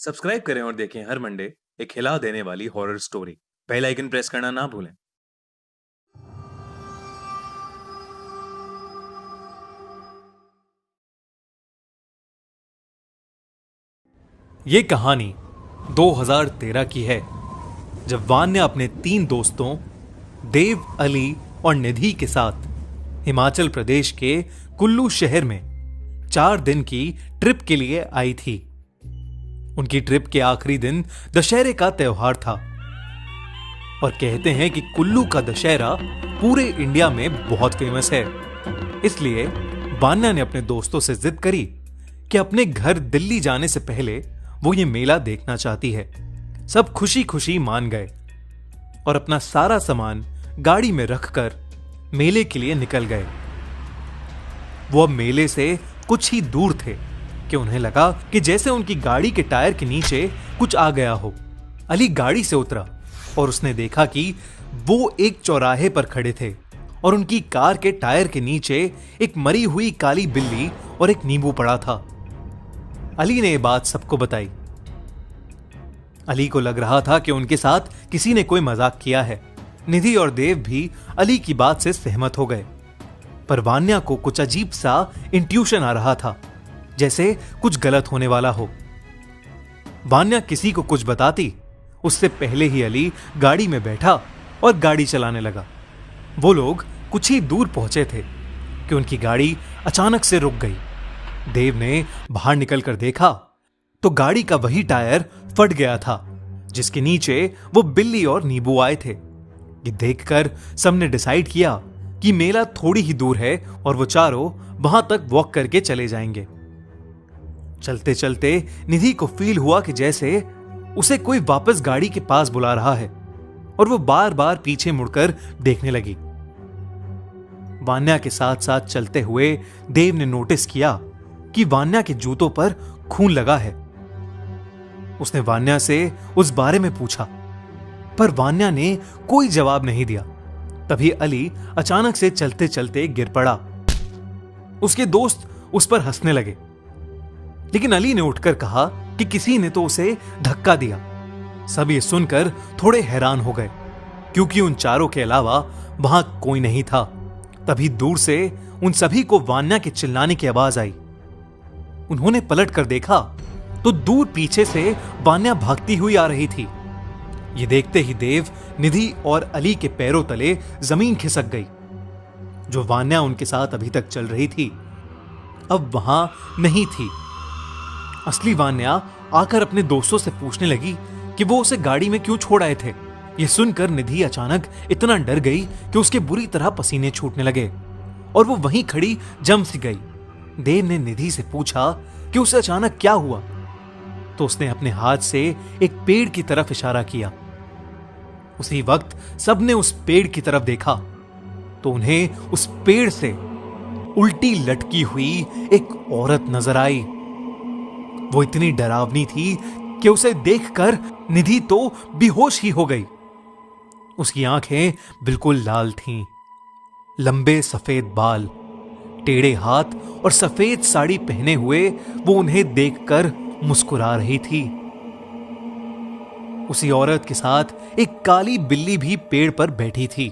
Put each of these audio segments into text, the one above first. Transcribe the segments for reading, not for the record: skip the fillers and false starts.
Subscribe करें और देखें हर मंडे एक हिला देने वाली horror story. Bell icon press करना ना भूलें। ये कहानी 2013 की है, जब वान्या अपने 3 दोस्तों देव, अली और निधि के साथ हिमाचल प्रदेश के कुल्लू शहर में 4 दिन की ट्रिप के लिए आई थी। उनकी ट्रिप के आखिरी दिन दशहरे का त्योहार था और कहते हैं कि कुल्लू का दशहरा पूरे इंडिया में बहुत फेमस है। इसलिए वान्या ने अपने दोस्तों से जिद करी कि अपने घर दिल्ली जाने से पहले वो ये मेला देखना चाहती है। सब खुशी खुशी मान गए और अपना सारा सामान गाड़ी में रखकर मेले के लिए निकल गए। वो अब मेले से कुछ ही दूर थे कि उन्हें लगा कि जैसे उनकी गाड़ी के टायर के नीचे कुछ आ गया हो। अली गाड़ी से उतरा और उसने देखा कि वो एक चौराहे पर खड़े थे और उनकी कार के टायर के नीचे एक मरी हुई काली बिल्ली और एक नींबू पड़ा था। अली ने यह बात सबको बताई। अली को लग रहा था कि उनके साथ किसी ने कोई मजाक किया है। निधि और देव भी अली की बात से सहमत हो गए, पर वान्या को कुछ अजीब सा इंट्यूशन आ रहा था, जैसे कुछ गलत होने वाला हो। वान्या किसी को कुछ बताती उससे पहले ही अली गाड़ी में बैठा और गाड़ी चलाने लगा। वो लोग कुछ ही दूर पहुंचे थे कि उनकी गाड़ी अचानक से रुक गई। देव ने बाहर निकलकर देखा तो गाड़ी का वही टायर फट गया था जिसके नीचे वो बिल्ली और नींबू आए थे। ये देखकर सबने डिसाइड किया कि मेला थोड़ी ही दूर है और वो चारों वहां तक वॉक करके चले जाएंगे। चलते चलते निधि को फील हुआ कि जैसे उसे कोई वापस गाड़ी के पास बुला रहा है और वो बार बार पीछे मुड़कर देखने लगी। वान्या के साथ साथ चलते हुए देव ने नोटिस किया कि वान्या के जूतों पर खून लगा है। उसने वान्या से उस बारे में पूछा, पर वान्या ने कोई जवाब नहीं दिया। तभी अली अचानक से चलते चलते गिर पड़ा। उसके दोस्त उस पर हंसने लगे, लेकिन अली ने उठकर कहा कि किसी ने तो उसे धक्का दिया। सब ये सुनकर थोड़े हैरान हो गए, क्योंकि उन चारों के अलावा वहां कोई नहीं था। तभी दूर से उन सभी को वान्या के चिल्लाने की आवाज आई। उन्होंने पलट कर देखा तो दूर पीछे से वान्या भागती हुई आ रही थी। ये देखते ही देव, निधि और अली के पैरों तले जमीन खिसक गई। जो वान्या उनके साथ अभी तक चल रही थी अब वहां नहीं थी। असली वान्या आकर अपने दोस्तों से पूछने लगी कि वो उसे गाड़ी में क्यों छोड़ आए थे। यह सुनकर निधि अचानक इतना डर गई कि उसके बुरी तरह पसीने छूटने लगे और वो वहीं खड़ी जम सी गई। देव ने निधि से पूछा कि उसे अचानक क्या हुआ, तो उसने अपने हाथ से एक पेड़ की तरफ इशारा किया। उसी वक्त सबने उस पेड़ की तरफ देखा तो उन्हें उस पेड़ से उल्टी लटकी हुई एक औरत नजर आई। वो इतनी डरावनी थी कि उसे देखकर निधि तो बेहोश ही हो गई। उसकी आंखें बिल्कुल लाल थीं, लंबे सफेद बाल, टेढ़े हाथ और सफेद साड़ी पहने हुए वो उन्हें देखकर मुस्कुरा रही थी। उसी औरत के साथ एक काली बिल्ली भी पेड़ पर बैठी थी।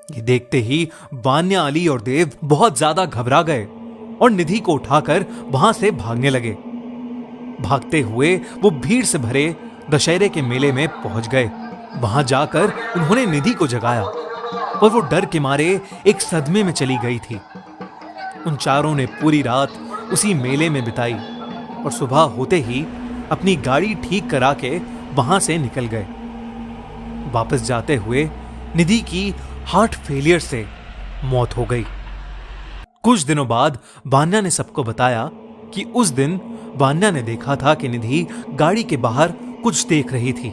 ये देखते ही वान्या, अली और देव बहुत ज्यादा घबरा गए और निधि को उठाकर वहां से भागने लगे। भागते हुए वो भीड़ से भरे दशहरे के मेले में पहुंच गए। वहां जाकर उन्होंने निधि को जगाया, पर वो डर के मारे एक सदमे में चली गई थी। उन चारों ने पूरी रात उसी मेले में बिताई और सुबह होते ही अपनी गाड़ी ठीक करा के वहां से निकल गए। वापस जाते हुए निधि की हार्ट फेलियर से मौत हो गई। कुछ दिनों बाद वान्या ने सबको बताया कि उस दिन वान्या ने देखा था कि निधि गाड़ी के बाहर कुछ देख रही थी।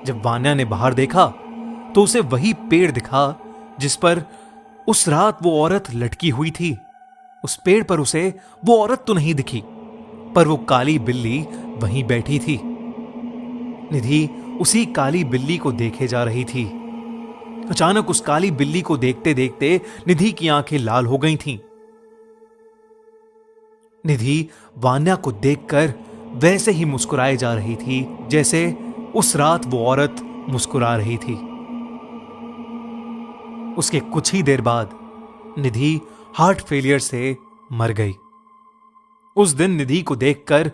जब वान्या ने बाहर देखा तो उसे वही पेड़ दिखा जिस पर उस रात वो औरत लटकी हुई थी। उस पेड़ पर उसे वो औरत तो नहीं दिखी, पर वो काली बिल्ली वहीं बैठी थी। निधि उसी काली बिल्ली को देखे जा रही थी। अचानक उस काली बिल्ली को देखते देखते निधि की आंखें लाल हो गई थीं। निधि वान्या को देखकर वैसे ही मुस्कुराए जा रही थी जैसे उस रात वो औरत मुस्कुरा रही थी। उसके कुछ ही देर बाद निधि हार्ट फेलियर से मर गई। उस दिन निधि को देखकर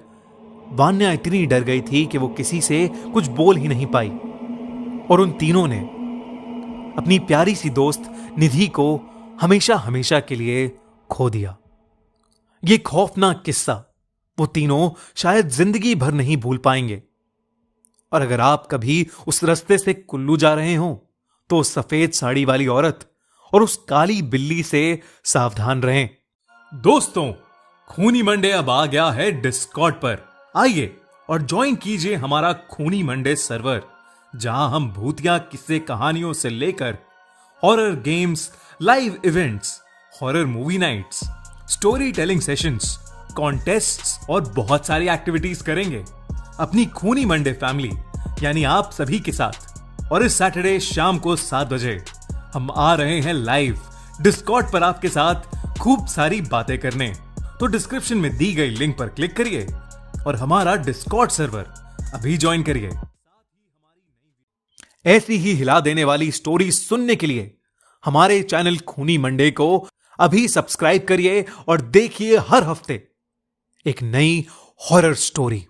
वान्या इतनी डर गई थी कि वो किसी से कुछ बोल ही नहीं पाई और उन तीनों ने अपनी प्यारी सी दोस्त निधि को हमेशा हमेशा के लिए खो दिया। ये खौफनाक किस्सा वो तीनों शायद जिंदगी भर नहीं भूल पाएंगे। और अगर आप कभी उस रास्ते से कुल्लू जा रहे हो तो उस सफेद साड़ी वाली औरत और उस काली बिल्ली से सावधान रहें। दोस्तों, खूनी मंडे अब आ गया है डिस्कॉर्ड पर। आइए और ज्वाइन कीजिए हमारा खूनी मंडे सर्वर, जहां हम भूतिया किस्से कहानियों से लेकर horror games, live events, horror movie nights, story telling sessions, contests और बहुत सारी एक्टिविटीज करेंगे अपनी खूनी मंडे फैमिली यानी आप सभी के साथ। और इस सैटरडे शाम को 7 बजे हम आ रहे हैं लाइव डिस्कॉर्ड पर आपके साथ खूब सारी बातें करने। तो डिस्क्रिप्शन में दी गई लिंक पर क्लिक करिए और हमारा डिस्कॉर्ड सर्वर अभी ज्वाइन करिए। ऐसी ही हिला देने वाली स्टोरी सुनने के लिए हमारे चैनल खूनी मंडे को अभी सब्सक्राइब करिए और देखिए हर हफ्ते एक नई हॉरर स्टोरी।